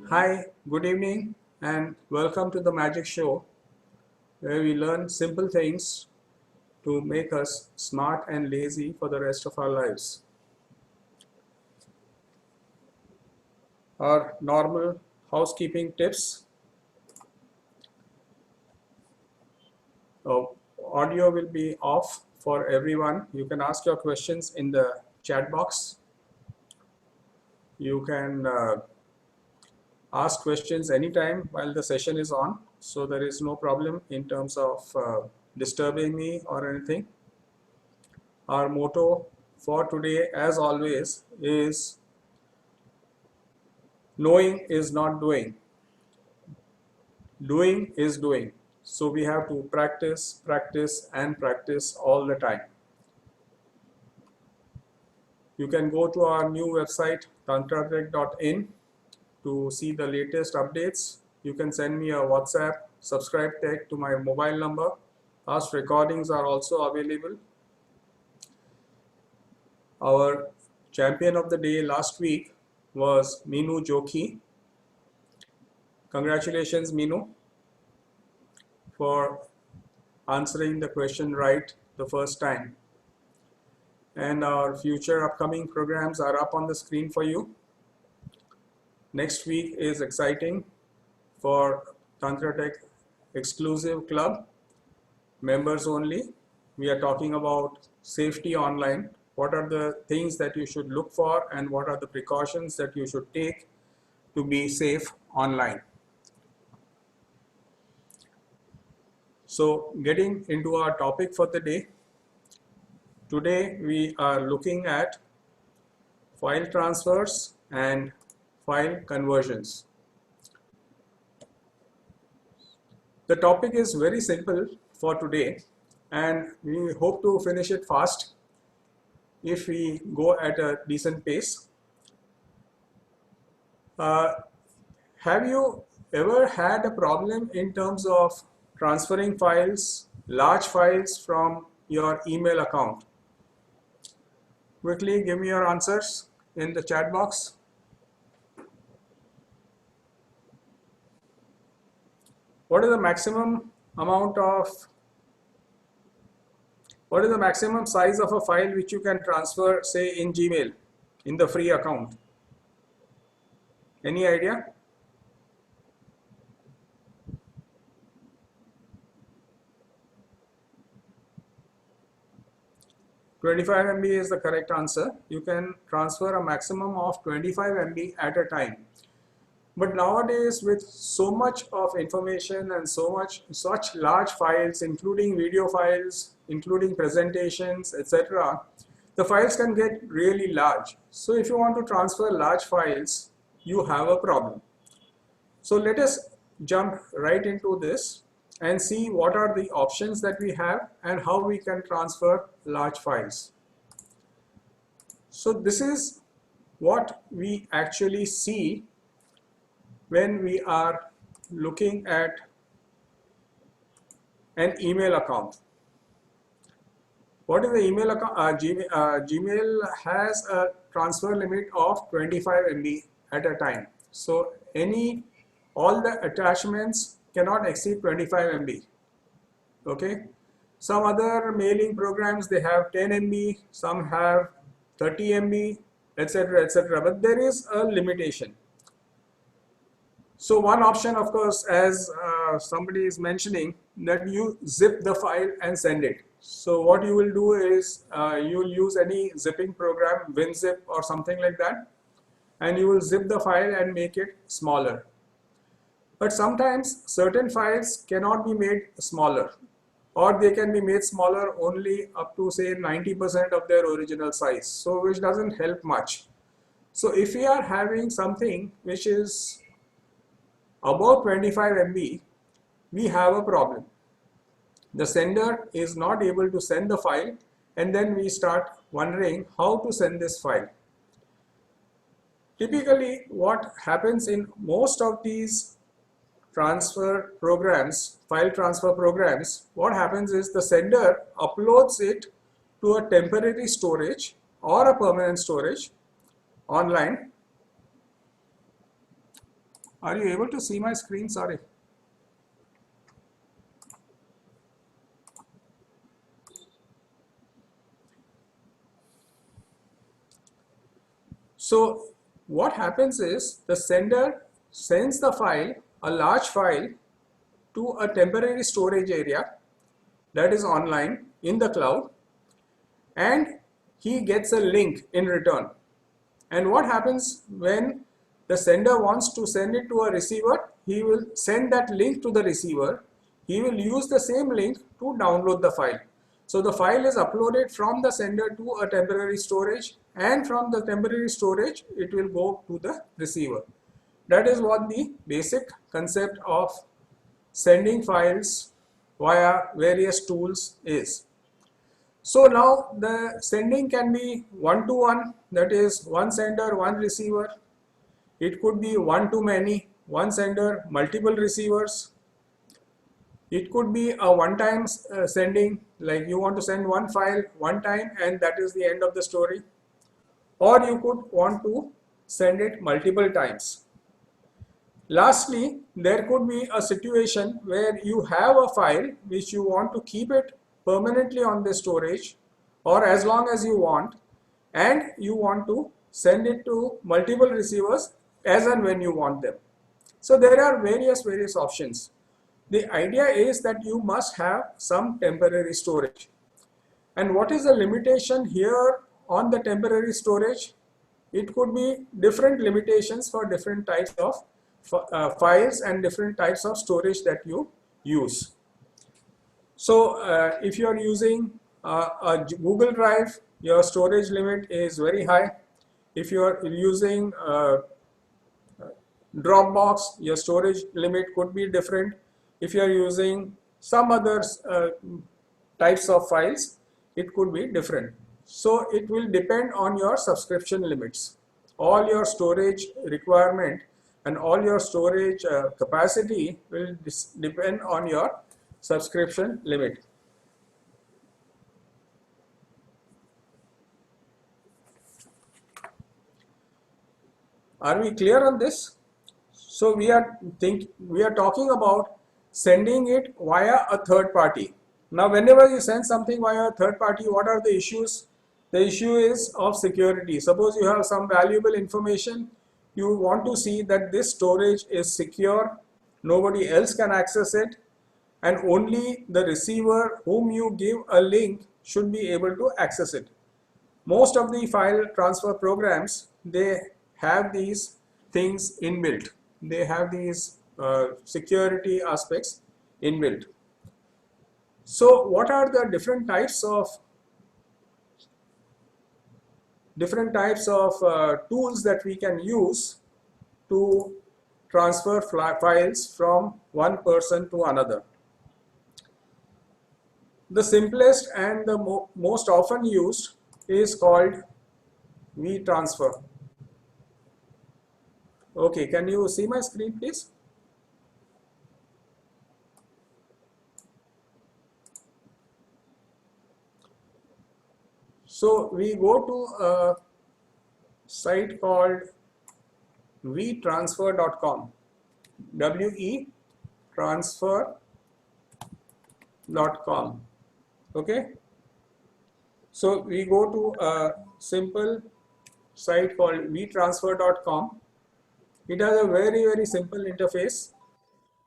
Hi, good evening, and welcome to the Magic Show, where we learn simple things to make us smart and lazy for the rest of our lives. Our normal housekeeping tips. uh, Audio will be off for everyone. You can ask your questions in the chat box. You can ask questions anytime while the session is on, so there is no problem in terms of disturbing me or anything. Our motto for today, as always, is knowing is not doing, doing is doing. So we have to practice, practice, and practice all the time. You can go to our new website, tantratrek.in, to see the latest updates. You can send me a WhatsApp subscribe tag to my mobile number. Past recordings are also available. Our champion of the day last week was Minu Jokhi. Congratulations, Minu, for answering the question right the first time. And our future upcoming programs are up on the screen for you. Next week is exciting for Tantra Tech exclusive club, members only. We are talking about safety online. What are the things that you should look for and what are the precautions that you should take to be safe online? So getting into our topic for the day, today we are looking at file transfers and file conversions. The topic is very simple for today, and we hope to finish it fast if we go at a decent pace. Uh, have you ever had a problem in terms of transferring files, large files from your email account? Quickly give me your answers in the chat box. What is the maximum amount of What is the maximum size of a file which you can transfer, say, in Gmail, in the free account? Any idea? 25 MB is the correct answer. You can transfer a maximum of 25 MB at a time. But nowadays, with so much of information and such large files, including video files, including presentations, etc., the files can get really large. So if you want to transfer large files, you have a problem. So let us jump right into this and see what are the options that we have and how we can transfer large files. So this is what we actually see when we are looking at an email account. What is the email account? Gmail has a transfer limit of 25 MB at a time. So all the attachments cannot exceed 25 MB. Okay. Some other mailing programs, they have 10 MB, some have 30 MB, etc., etc. But there is a limitation. So one option, of course, as somebody is mentioning, that you zip the file and send it. So what you will do is you will use any zipping program, WinZip or something like that, and you will zip the file and make it smaller. But sometimes certain files cannot be made smaller, or they can be made smaller only up to, say, 90% of their original size, so which doesn't help much. So if we are having something which is above 25 MB, we have a problem. The sender is not able to send the file, and then we start wondering how to send this file. Typically, what happens in most of these transfer programs, file transfer programs, what happens is the sender uploads it to a temporary storage or a permanent storage online, Are you able to see my screen? Sorry. So what happens is the sender sends the file, a large file, to a temporary storage area that is online in the cloud, and he gets a link in return. And what happens when the sender wants to send it to a receiver? He will send that link to the receiver. He will use the same link to download the file. So the file is uploaded from the sender to a temporary storage, and from the temporary storage it will go to the receiver. That is what the basic concept of sending files via various tools is. So now the sending can be one-to-one, that is one sender, one receiver. It could be one-to-many, one sender, multiple receivers. It could be a one-time sending, like you want to send one file one time and that is the end of the story. Or you could want to send it multiple times. Lastly, there could be a situation where you have a file which you want to keep it permanently on the storage or as long as you want, and you want to send it to multiple receivers as and when you want them. So there are various options. The idea is that you must have some temporary storage. And what is the limitation here on the temporary storage? It could be different limitations for different types of files and different types of storage that you use. So if you are using a Google Drive, your storage limit is very high. If you are using Dropbox, your storage limit could be different. If you are using some other types of files, it could be different. So it will depend on your subscription limits. All your storage requirement and all your storage capacity will depend on your subscription limit. Are we clear on this? So we are talking about sending it via a third party. Now, whenever you send something via a third party, what are the issues? The issue is of security. Suppose you have some valuable information, you want to see that this storage is secure, nobody else can access it, and only the receiver whom you give a link should be able to access it. Most of the file transfer programs, they have these things inbuilt. They have these security aspects inbuilt. So what are the different types of tools that we can use to transfer files from one person to another? The simplest and the most often used is called WeTransfer. Okay, can you see my screen, please? So we go to a site called WeTransfer.com. WeTransfer.com. Okay. So we go to a simple site called WeTransfer.com. It has a very simple interface.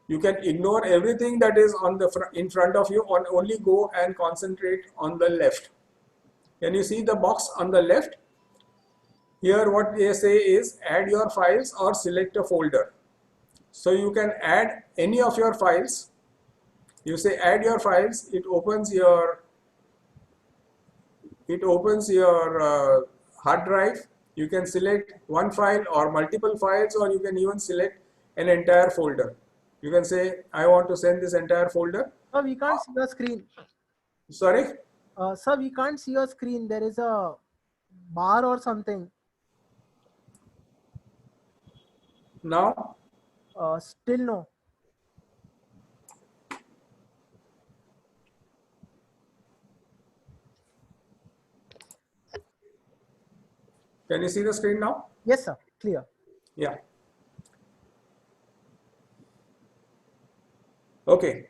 You can ignore everything that is on the in front of you, and only go and concentrate on the left. Can you see the box on the left? Here what they say is add your files or select a folder. So you can add any of your files. You say add your files, it opens your hard drive. You can select one file or multiple files, or you can even select an entire folder. You can say I want to send this entire folder. We can't see your screen. Sorry? Sir, we can't see your screen. There is a bar or something. Now? Still no. Can you see the screen now? Yes, sir. Clear. Yeah. Okay.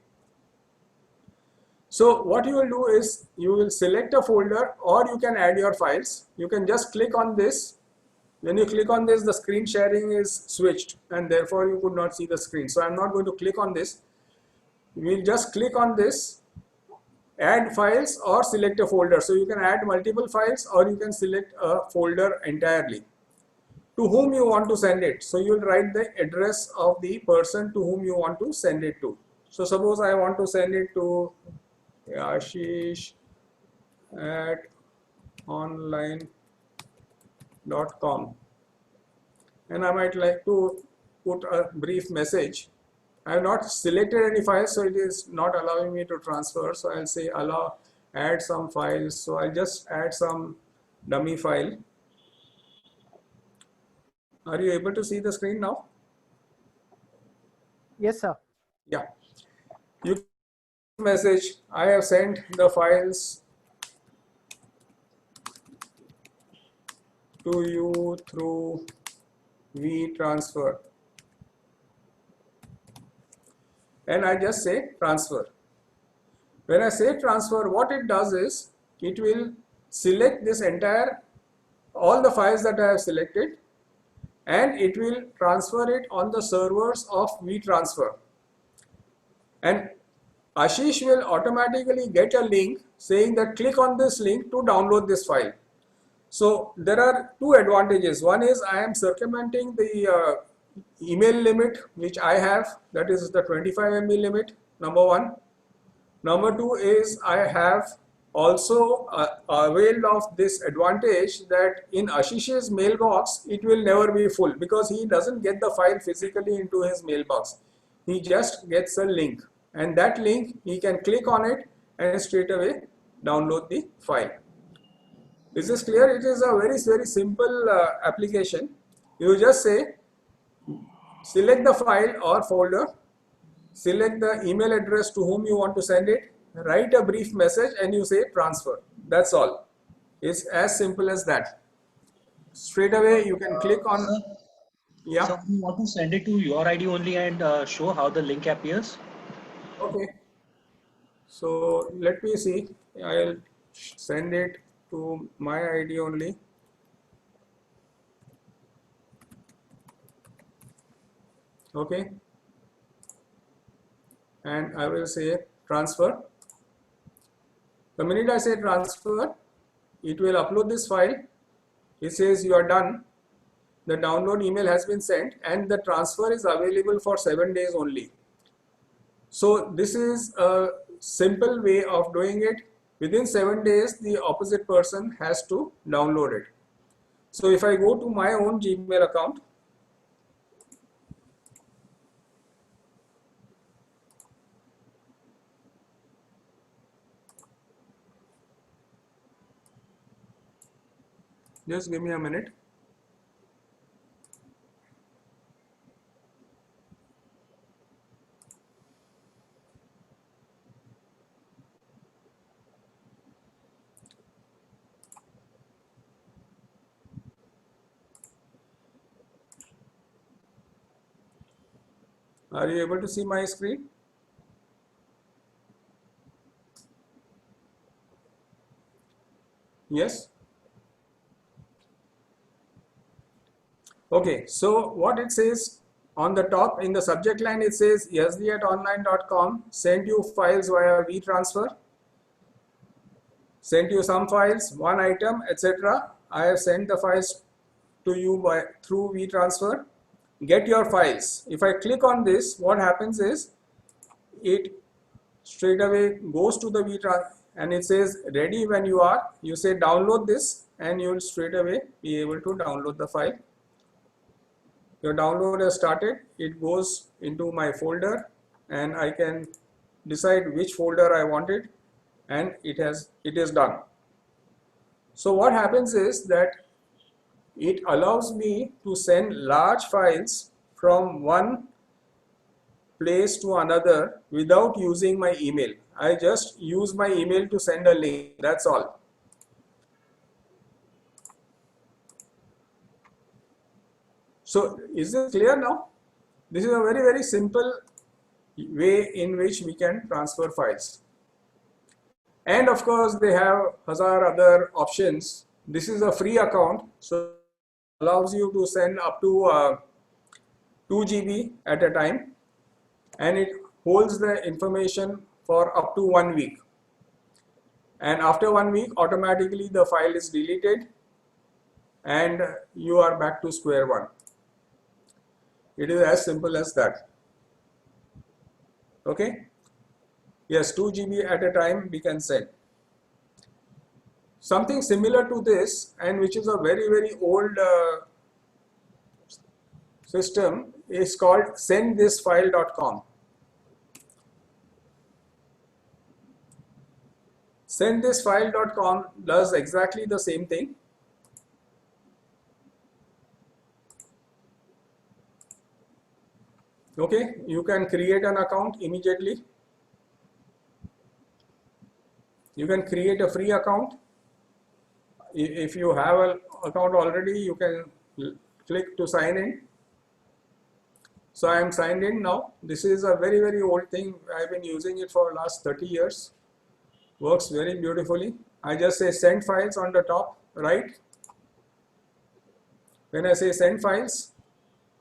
So what you will do is you will select a folder, or you can add your files. You can just click on this. When you click on this, the screen sharing is switched and therefore you could not see the screen. So I'm not going to click on this. We'll just click on this, add files or select a folder. So you can add multiple files or you can select a folder entirely. To whom you want to send it. So you'll write the address of the person to whom you want to send it to. So suppose I want to send it to Ashish at online.com, and I might like to put a brief message. I have not selected any files, so it is not allowing me to transfer. So I'll say allow, add some files. So I'll just add some dummy file. Are you able to see the screen now? Yes, sir. Yeah. You message, I have sent the files to you through WeTransfer, and I just say transfer. When I say transfer, what it does is it will select this entire, all the files that I have selected, and it will transfer it on the servers of WeTransfer. And Ashish will automatically get a link saying that click on this link to download this file. So there are two advantages. One is I am circumventing the email limit which I have, that is the 25 MB limit, number one. Number two is I have also availed of this advantage that in Ashish's mailbox it will never be full, because he doesn't get the file physically into his mailbox. He just gets a link, and that link he can click on it and straight away download the file. Is this clear? It is a very simple application. You just say select the file or folder, select the email address to whom you want to send it, write a brief message, and you say transfer. That's all. It's as simple as that. Straight away you can click on. Sir, Yeah. so we want to send it to your ID only and show how the link appears. Okay. So let me see. I'll send it to my ID only. Okay. And I will say transfer. The minute I say transfer, it will upload this file. It says you are done. The download email has been sent and the transfer is available for 7 days only. So this is a simple way of doing it. Within 7 days, the opposite person has to download it. So if I go to my own Gmail account, just give me a minute. Are you able to see my screen? Yes? Okay, so what it says on the top in the subject line, it says yasdi@online.com sent you files via WeTransfer, sent you some files, one item, etc. I have sent the files to you through WeTransfer. Get your files. If I click on this, what happens is it straight away goes to the WeTransfer and it says ready when you are. You say download this and you will straight away be able to download the file. Your download has started. It goes into my folder and I can decide which folder I want it, and it is done. So what happens is that it allows me to send large files from one place to another without using my email. I just use my email to send a link. That's all. So is this clear now? This is a very simple way in which we can transfer files. And of course, they have hazard other options. This is a free account, so it allows you to send up to 2 GB at a time, and it holds the information for up to 1 week. And after 1 week, automatically the file is deleted and you are back to square one. It is as simple as that. Okay? Yes, 2 GB at a time we can send. Something similar to this, and which is a very, very old system, is called sendthisfile.com. Sendthisfile.com does exactly the same thing. Okay, you can create an account immediately. You can create a free account. If you have an account already, you can click to sign in. So I am signed in now. This is a very, very old thing. I've been using it for the last 30 years. Works very beautifully. I just say send files on the top right. When I say send files,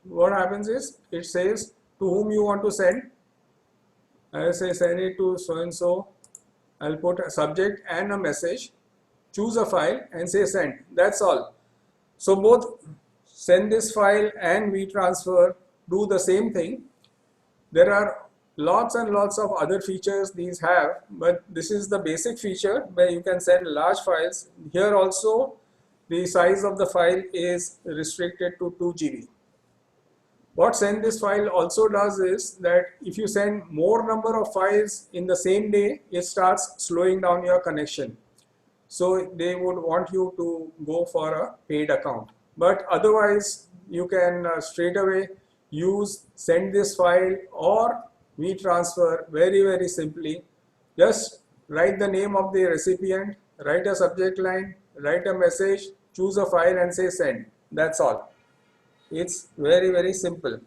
what happens is it says to whom you want to send. I will say send it to so and so. I'll put a subject and a message. Choose a file and say send. That's all. So both send this file and WeTransfer do the same thing. There are lots and lots of other features these have, but this is the basic feature where you can send large files. Here also the size of the file is restricted to 2 GB. What send this file also does is that if you send more number of files in the same day, it starts slowing down your connection. So they would want you to go for a paid account. But otherwise, you can straight away use send this file or WeTransfer very, very simply. Just write the name of the recipient, write a subject line, write a message, choose a file and say send. That's all. It's very, very simple.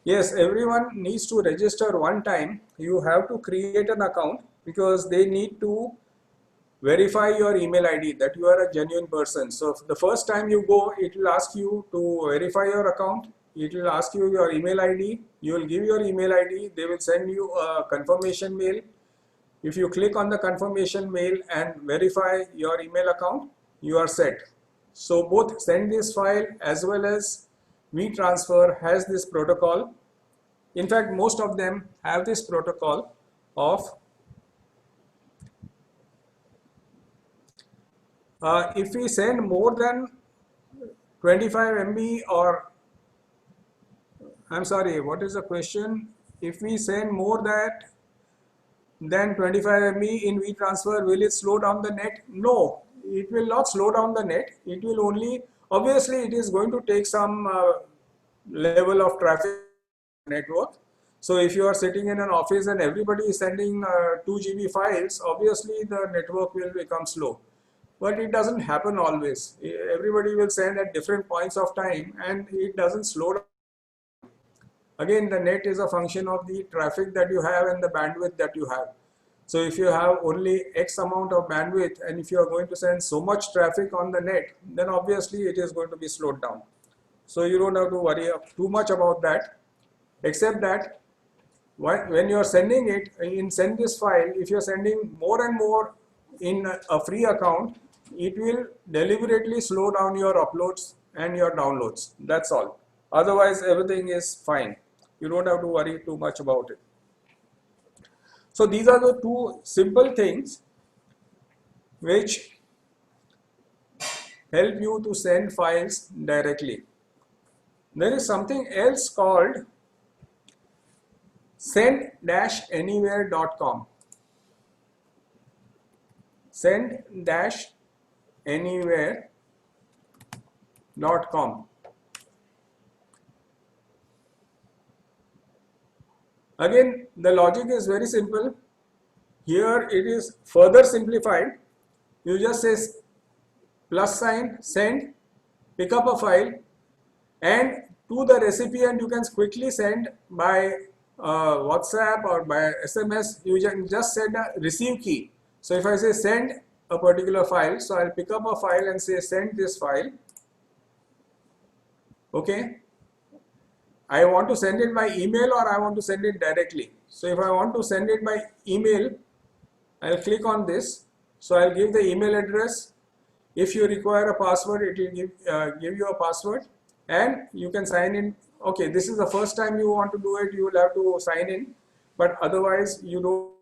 Yes, everyone needs to register one time. You have to create an account because they need to verify your email ID that you are a genuine person. So the first time you go, it will ask you to verify your account. It will ask you your email ID. You will give your email ID. They will send you a confirmation mail. If you click on the confirmation mail and verify your email account, you are set. So both send this file as well as WeTransfer has this protocol. In fact, most of them have this protocol of if we send more than 25 MB or I'm sorry, what is the question? If we send more than 25 MB in WeTransfer, will it slow down the net? No, it will not slow down the net. It will only, obviously it is going to take some level of traffic network. So if you are sitting in an office and everybody is sending 2 GB files, obviously the network will become slow. But it doesn't happen always. Everybody will send at different points of time and it doesn't slow down. Again, the net is a function of the traffic that you have and the bandwidth that you have. So if you have only X amount of bandwidth and if you are going to send so much traffic on the net, then obviously it is going to be slowed down. So you don't have to worry too much about that, except that when you are sending it in send this file, if you are sending more and more in a free account, it will deliberately slow down your uploads and your downloads. That's all. Otherwise, everything is fine. You don't have to worry too much about it. So these are the two simple things which help you to send files directly. There is something else called send-anywhere.com. Send-anywhere.com. Again, the logic is very simple. Here it is further simplified. You just say +, send, pick up a file, and to the recipient you can quickly send by WhatsApp or by SMS. You can just send a receive key. So if I say send a particular file, so I'll pick up a file and say send this file. Okay, I want to send it by email or I want to send it directly. So if I want to send it by email, I'll click on this. So I'll give the email address. If you require a password, it will give you a password, and you can sign in. Okay, this is the first time you want to do it, you will have to sign in, but otherwise you don't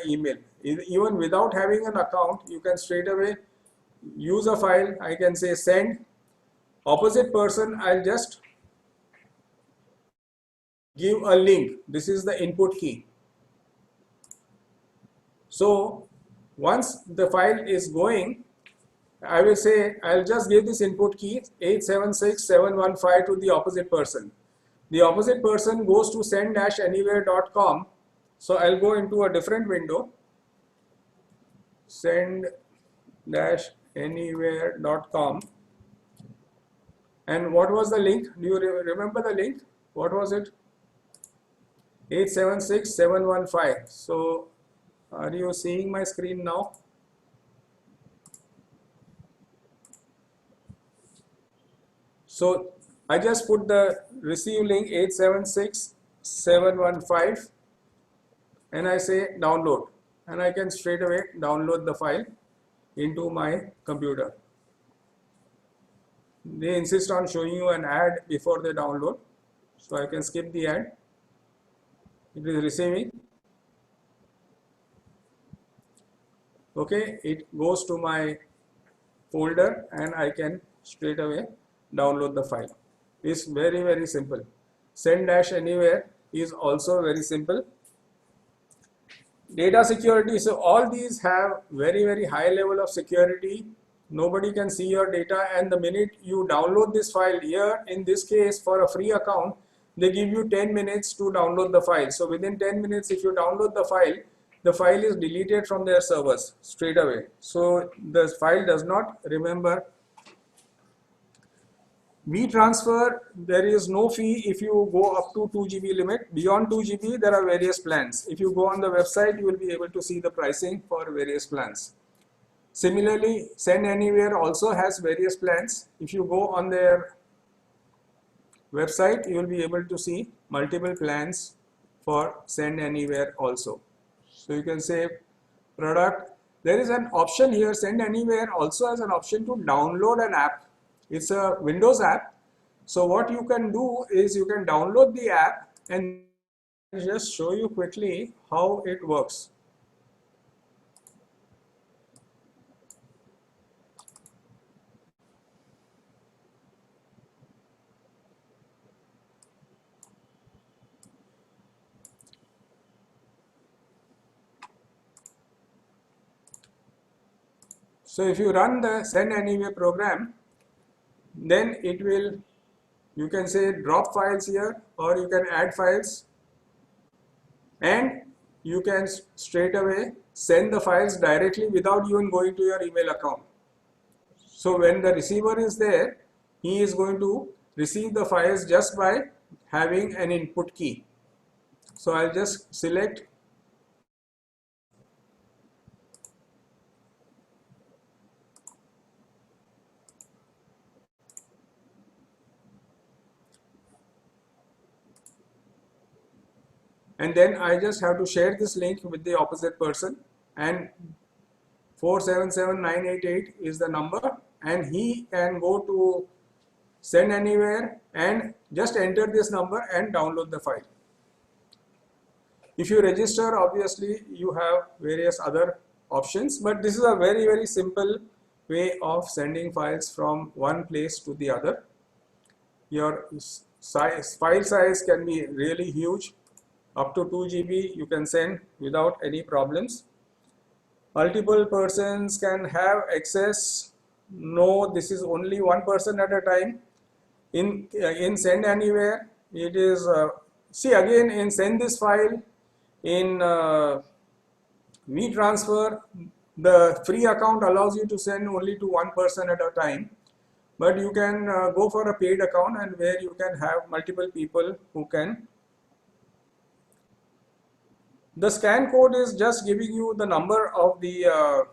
email. Even without having an account, you can straight away use a file. I can say send. Opposite person, I'll just give a link. This is the input key. So once the file is going, I will say I'll just give this input key 876715 to the opposite person. The opposite person goes to send-anywhere.com. So I'll go into a different window, send-anywhere.com. And what was the link? Do you remember the link? What was it? 876715. So are you seeing my screen now? So I just put the receive link 876715 and I say download, and I can straight away download the file into my computer. They insist on showing you an ad before they download, so I can skip the ad. It is receiving. Okay, it goes to my folder and I can straight away download the file. It's very, very simple. Send-anywhere is also very simple. Data security, so all these have very, very high level of security. Nobody can see your data, and the minute you download this file here, in this case for a free account, they give you 10 minutes to download the file. So within 10 minutes, if you download the file is deleted from their servers straight away. So the file does not remember. WeTransfer, there is no fee if you go up to 2 GB limit. Beyond 2 GB, there are various plans. If you go on the website, you will be able to see the pricing for various plans. Similarly, Send Anywhere also has various plans. If you go on their website, you will be able to see multiple plans for Send Anywhere also. So you can say product. There is an option here. Send Anywhere also has an option to download an app. It's a Windows app. So what you can do is you can download the app and just show you quickly how it works. So if you run the Send Anywhere program, then it will, you can say drop files here, or you can add files, and you can straight away send the files directly without even going to your email account. So when the receiver is there, he is going to receive the files just by having an input key. So I'll just select and then I just have to share this link with the opposite person, and 477988 is the number, and he can go to Send Anywhere and just enter this number and download the file. If you register, obviously you have various other options, but this is a very, very simple way of sending files from one place to the other. Your file size can be really huge. Up to 2 GB you can send without any problems. Multiple persons can have access. No, this is only one person at a time. In Send Anywhere, it is, see again, in send this file, in WeTransfer, the free account allows you to send only to one person at a time. but you can go for a paid account, and where you can have multiple people who can. The scan code is just giving you the number of the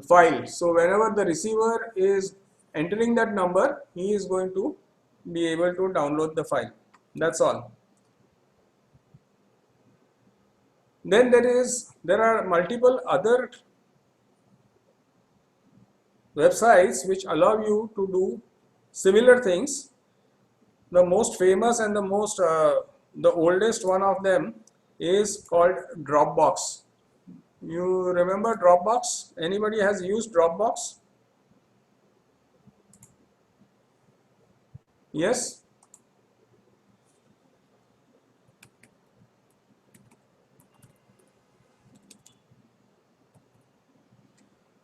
file. So whenever the receiver is entering that number, he is going to be able to download the file. That's all. Then there are multiple other websites which allow you to do similar things. The most famous and the oldest one of them is called Dropbox. You remember Dropbox? Anybody has used Dropbox? Yes?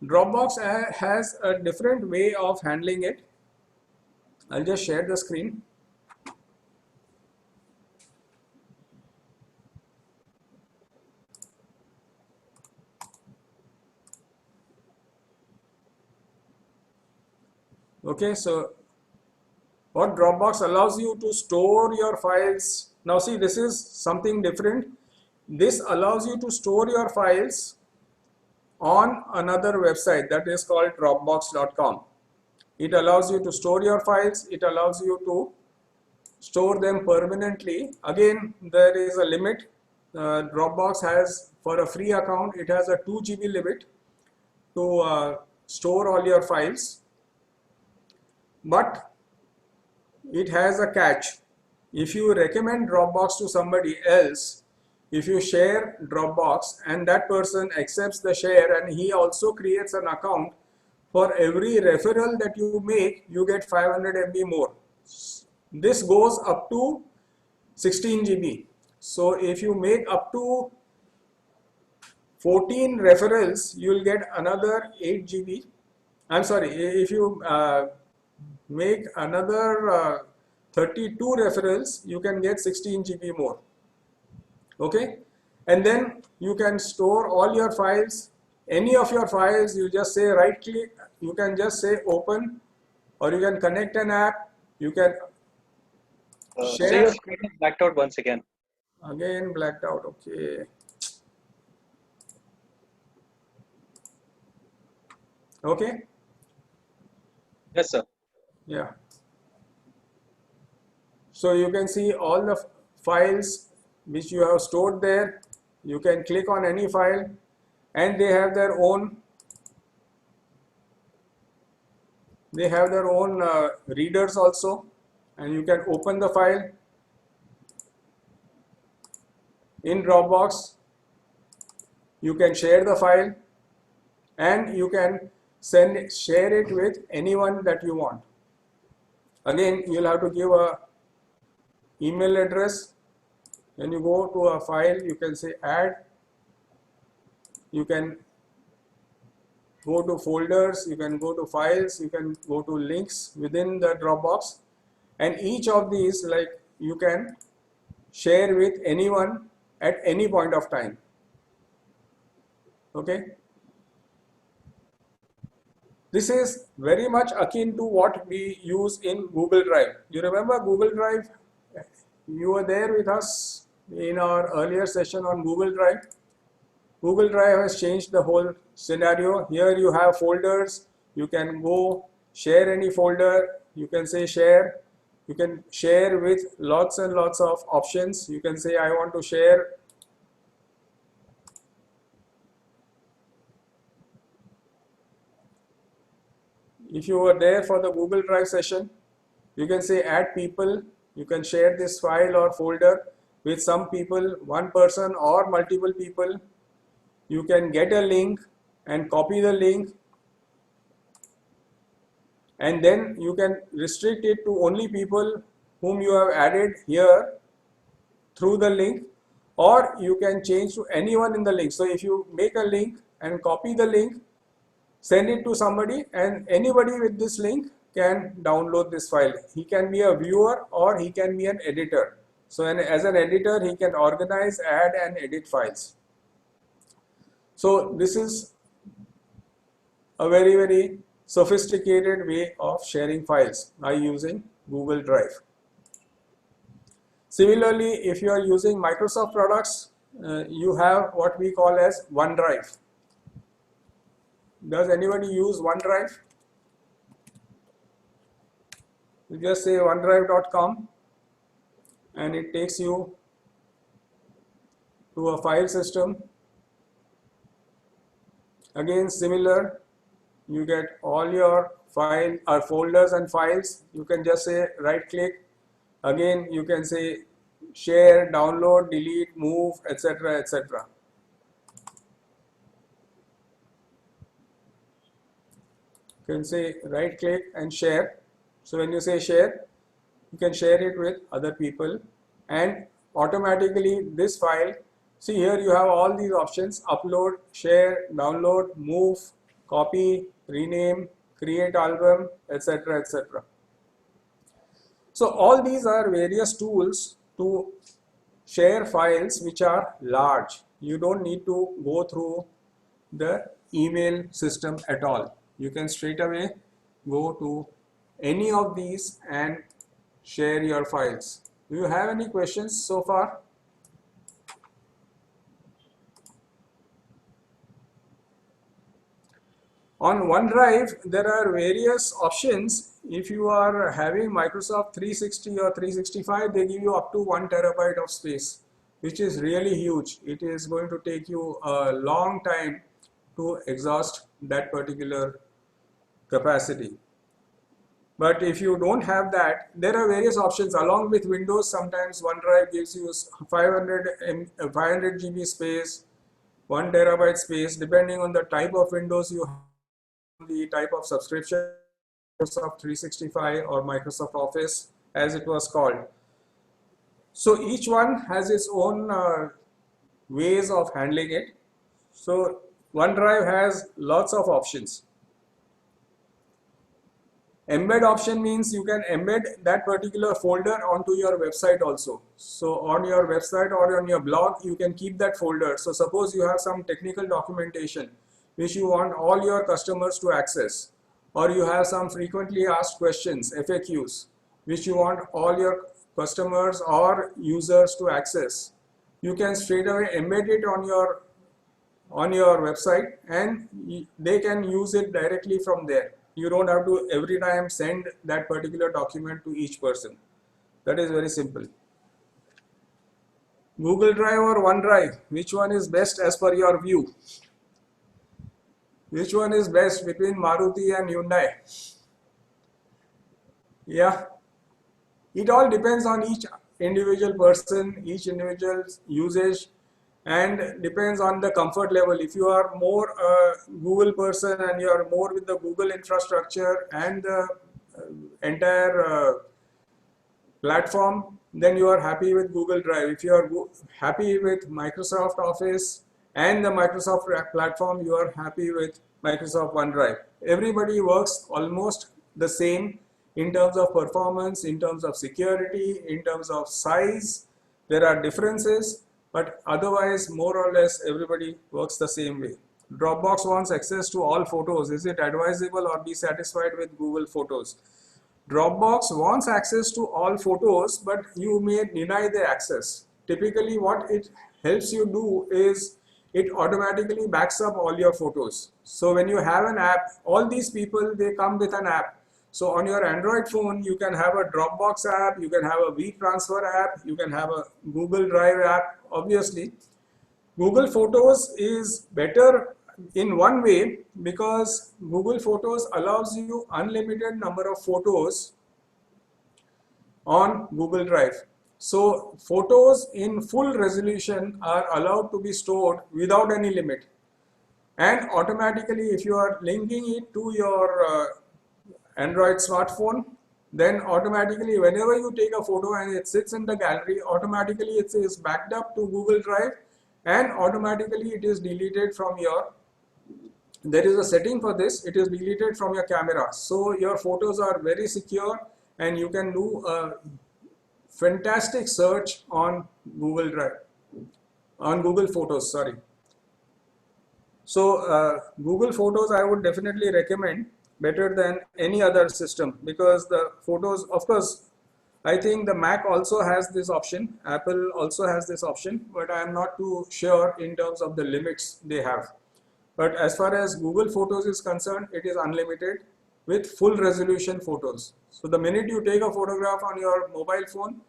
Dropbox has a different way of handling it. I'll just share the screen. Okay, so what Dropbox allows you to store your files. Now see, this is something different. This allows you to store your files on another website that is called dropbox.com. It allows you to store your files. It allows you to store them permanently. Again, there is a limit. Dropbox has, for a free account, it has a 2 GB limit to store all your files. But it has a catch. If you recommend Dropbox to somebody else, if you share Dropbox and that person accepts the share and he also creates an account, for every referral that you make, you get 500 MB more. This goes up to 16 GB. So if you make up to 14 referrals, you will get another 8 GB. I'm sorry, if you make another 32 referrals, you can get 16 GB more. Okay, and then you can store all your files. Any of your files, you just say right click, you can just say open, or you can connect an app, you can So share. your screen is blacked out once again. Again blacked out, okay. Okay. Yes, sir. Yeah. So you can see all the files which you have stored there. You can click on any file, and they have their own readers also, and you can open the file in Dropbox. You can share the file, and you can share it with anyone that you want. Again, you'll have to give a email address. When you go to a file, you can say add. You can go to folders, you can go to files, you can go to links within the Dropbox, and each of these, like, you can share with anyone at any point of time. Okay, this is very much akin to what we use in Google Drive. You remember Google Drive? You were there with us in our earlier session on Google Drive. Google Drive has changed the whole scenario. Here you have folders. You can go share any folder. You can say share. You can share with lots and lots of options. You can say I want to share. If you were there for the Google Drive session, you can say add people. You can share this file or folder with some people, one person or multiple people. You can get a link and copy the link, and then you can restrict it to only people whom you have added here through the link, or you can change to anyone in the link. So if you make a link and copy the link, send it to somebody, and anybody with this link can download this file. He can be a viewer or he can be an editor. So as an editor, he can organize, add and edit files. So this is a very, very sophisticated way of sharing files by using Google Drive. Similarly, if you are using Microsoft products, you have what we call as OneDrive. Does anybody use OneDrive? You just say onedrive.com and it takes you to a file system. Again, similar, you get all your file or folders and files. You can just say right click. Again, you can say share, download, delete, move, etc., etc. You can say right click and share. So when you say share, you can share it with other people, and automatically this file, see here you have all these options: upload, share, download, move, copy, rename, create album, etc., etc. So all these are various tools to share files which are large. You don't need to go through the email system at all. You can straight away go to any of these and share your files. Do you have any questions so far? On OneDrive, there are various options. If you are having Microsoft 360 or 365, they give you up to 1 terabyte of space, which is really huge. It is going to take you a long time to exhaust that particular capacity. But if you don't have that, there are various options. Along with Windows, sometimes OneDrive gives you 500 GB space, 1 terabyte space, depending on the type of Windows you have, the type of subscription, Microsoft 365 or Microsoft Office as it was called. So each one has its own ways of handling it. So OneDrive has lots of options. Embed option means you can embed that particular folder onto your website also. So on your website or on your blog, you can keep that folder. So suppose you have some technical documentation which you want all your customers to access, or you have some frequently asked questions, FAQs, which you want all your customers or users to access. You can straight away embed it on your website and they can use it directly from there. You don't have to every time send that particular document to each person. That is very simple. Google Drive or OneDrive, which one is best as per your view? Which one is best between Maruti and Hyundai? Yeah, it all depends on each individual person, each individual's usage, and depends on the comfort level. If you are more a Google person and you are more with the Google infrastructure and the entire platform, then you are happy with Google Drive. If you are happy with Microsoft Office and the Microsoft platform, you are happy with Microsoft OneDrive. Everybody works almost the same in terms of performance, in terms of security, in terms of size. There are differences, but otherwise more or less everybody works the same way. Dropbox wants access to all photos. Is it advisable or be satisfied with Google Photos? Dropbox wants access to all photos, but you may deny the access. Typically what it helps you do is it automatically backs up all your photos. So when you have an app, all these people, they come with an app. So on your Android phone, you can have a Dropbox app, you can have a WeTransfer app, you can have a Google Drive app. Obviously, Google Photos is better in one way because Google Photos allows you unlimited number of photos on Google Drive. So photos in full resolution are allowed to be stored without any limit, and automatically if you are linking it to your Android smartphone, then automatically whenever you take a photo and it sits in the gallery, automatically it is backed up to Google Drive and automatically it is deleted from your, there is a setting for this, it is deleted from your camera. So your photos are very secure and you can do a fantastic search on Google Drive, on Google Photos, sorry. So Google Photos I would definitely recommend. better than any other system, because the photos, of course, I think the Mac also has this option, Apple also has this option, but I am not too sure in terms of the limits they have. But as far as Google Photos is concerned, it is unlimited with full resolution photos. So the minute you take a photograph on your mobile phone,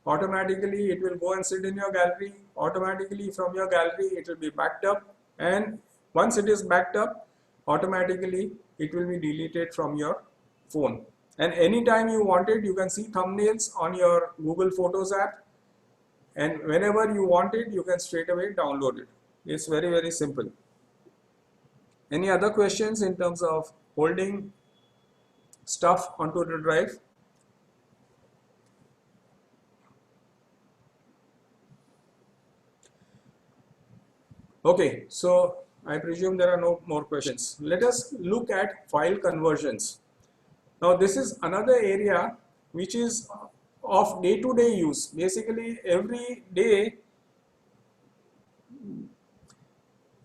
automatically it will go and sit in your gallery. Automatically from your gallery it will be backed up, and once it is backed up, automatically it will be deleted from your phone. And anytime you want it, you can see thumbnails on your Google Photos app, and whenever you want it, you can straight away download it. It's very, very simple. Any other questions in terms of holding stuff onto the drive? Okay, so I presume there are no more questions. Let us look at file conversions. Now this is another area which is of day-to-day use. Basically every day,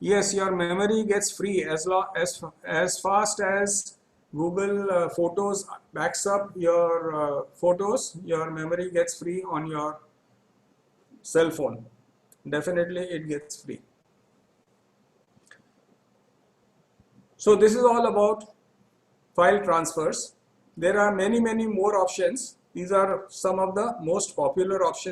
yes, your memory gets free as fast as Google Photos backs up your photos, your memory gets free on your cell phone. Definitely it gets free. So this is all about file transfers. There are many more options. These are some of the most popular options